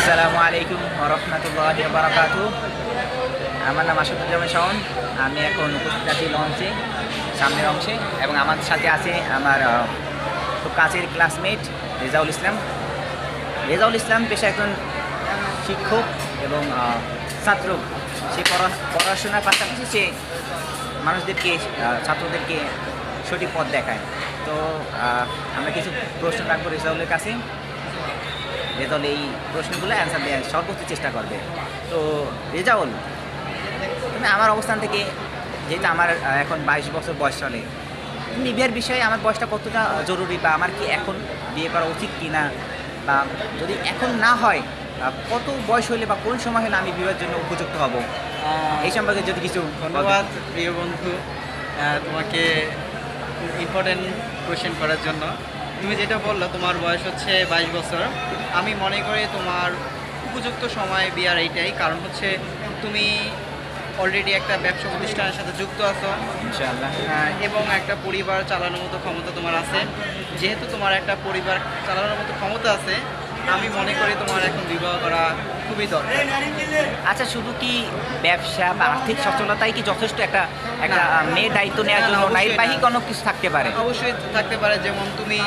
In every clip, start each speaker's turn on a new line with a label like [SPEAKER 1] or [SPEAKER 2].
[SPEAKER 1] আসসালামু আলাইকুম ওয়া রাহমাতুল্লাহি ওয়া বারাকাতুহু। আমার নাম আশরাফুজ্জামান শাওন। আমি এখন উপস্থিত আছি লঞ্চে সামনের অংশে এবং আমার সাথে আছে আমার খুব কাছের ক্লাসমেট রেজাউল ইসলাম। রেজাউল ইসলাম পেশায় একজন শিক্ষক এবং ছাত্র। সে পড়াশোনার পাশাপাশি সে মানুষদেরকে ছাত্রদেরকে সঠিক পথ দেখায়। তো আমরা কিছু প্রশ্ন রাখবো রেজাউলের কাছে। রেজাউল এই প্রশ্নগুলো অ্যান্সার দেওয়ার সর্বোচ্চ চেষ্টা করবে। তো রেজাউল, তুমি আমার অবস্থান থেকে, যেহেতু আমার এখন 22 বছর বয়স চলে, তুমি বিয়ের বিষয়ে আমার বয়সটা কতটা জরুরি, বা আমার কি এখন বিয়ে করা উচিত কি না, বা যদি এখন না হয় কত বয়স হলে বা কোন সময় হলে আমি বিয়ের জন্য উপযুক্ত হব, এই সম্পর্কে যদি কিছু।
[SPEAKER 2] ধন্যবাদ প্রিয় বন্ধু, তোমাকে ইম্পর্টেন্ট কোয়েশ্চেন করার জন্য। তুমি যেটা বললো তোমার বয়স হচ্ছে 22 বছর, আমি মনে করি তোমার উপযুক্ত সময় বিয়ার এইটাই। কারণ হচ্ছে তুমি অলরেডি একটা ব্যবসা প্রতিষ্ঠানের সাথে যুক্ত আছো
[SPEAKER 1] ইনশাআল্লাহ,
[SPEAKER 2] এবং একটা পরিবার চালানোর মতো ক্ষমতা তোমার আছে। যেহেতু তোমার একটা পরিবার চালানোর মতো ক্ষমতা আছে, আমি মনে করি তোমার এখন বিবাহ করা খুবই দরকার।
[SPEAKER 1] আচ্ছা, শুধু কি ব্যবসা বা আর্থিক সচ্ছলতাই কি যথেষ্ট একটা একটা মেয়ে দায়িত্ব নেওয়ার জন্য? নারীবাহী কোনো কিছু থাকতে পারে?
[SPEAKER 2] অবশ্যই থাকতে পারে। যেমন তুমি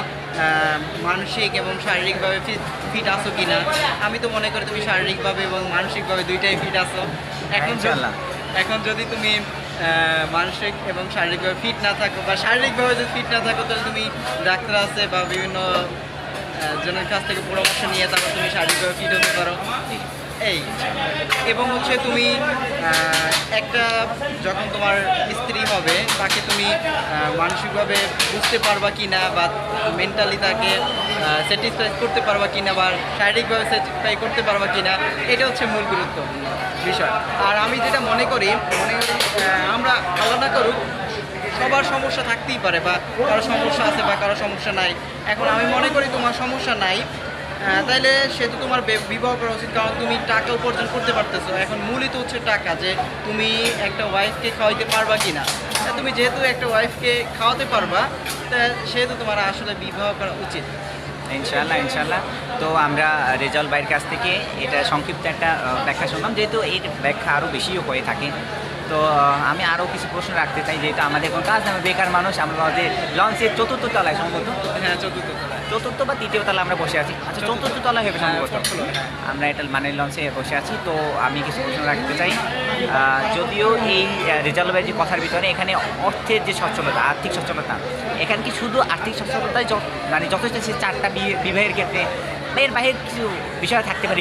[SPEAKER 2] মানসিক এবং শারীরিকভাবে ফিট আছো কিনা। আমি তো মনে করি তুমি শারীরিকভাবে এবং মানসিকভাবে দুইটাই ফিট আছো।
[SPEAKER 1] ইনশাআল্লাহ।
[SPEAKER 2] এখন যদি তুমি মানসিক এবং শারীরিকভাবে ফিট না থাকো, বা শারীরিকভাবে যদি ফিট না থাকো, তাহলে তুমি ডাক্তার আছে বা বিভিন্ন জনের কাছ থেকে পরামর্শ নিয়ে তারপর তুমি শারীরিকভাবে ফিট হতে পারো। এই এবং হচ্ছে তুমি একটা যখন তোমার স্ত্রী হবে, তাকে তুমি মানসিকভাবে বুঝতে পারবা কি না, বা মেন্টালি তাকে স্যাটিসফাই করতে পারবা কি না, বা শারীরিকভাবে স্যাটিসফাই করতে পারবা কি না, এটা হচ্ছে মূল গুরুত্বপূর্ণ বিষয়। আর আমি যেটা মনে করি আমরা আল্লাহ না করুক, সবার সমস্যা থাকতেই পারে, বা কারো সমস্যা আছে বা কারো সমস্যা নাই। এখন আমি মনে করি তোমার সমস্যা নাই, তাইলে সে তো তোমার বিবাহ করা উচিত। কারণ তুমি টাকা উপার্জন করতে পারতেছো। এখন মূলই তো হচ্ছে টাকা, যে তুমি একটা ওয়াইফকে খাওয়াইতে পারবা কি না। তুমি যেহেতু একটা ওয়াইফকে খাওয়াতে পারবা, তা সেহেতু তোমার আসলে বিবাহ করা উচিত।
[SPEAKER 1] ইনশাআল্লাহ, ইনশাআল্লাহ। তো আমরা রেজাউল ভাইয়ের কাছ থেকে এটা সংক্ষিপ্ত একটা ব্যাখ্যা শুনলাম, যেহেতু এই ব্যাখ্যা আরও বেশিও হয়ে থাকে। তো আমি আরও কিছু প্রশ্ন রাখতে চাই, যেহেতু আমাদের কোনো কাজ নেই, বেকার মানুষ। আমরা যে লঞ্চের চতুর্থ তলায় সম্ভবত,
[SPEAKER 2] হ্যাঁ, চতুর্থ
[SPEAKER 1] বা তৃতীয় তলা আমরা বসে আছি। আচ্ছা, চতুর্থ তলায় হবে সম্ভবত। আমরা এটা মানে লঞ্চে বসে আছি। তো আমি কিছু প্রশ্ন রাখতে চাই। যদিও এই রেজাউল ভাইয়ের যে কথার ভিতরে এখানে অর্থের যে সচ্ছলতা, আর্থিক সচ্ছলতা, এখানে কি শুধু আর্থিক সচ্ছলতাই মানে যথেষ্ট? সে 4টা বিবাহের ক্ষেত্রে এর বাইরে কিছু বিষয় থাকতে পারে?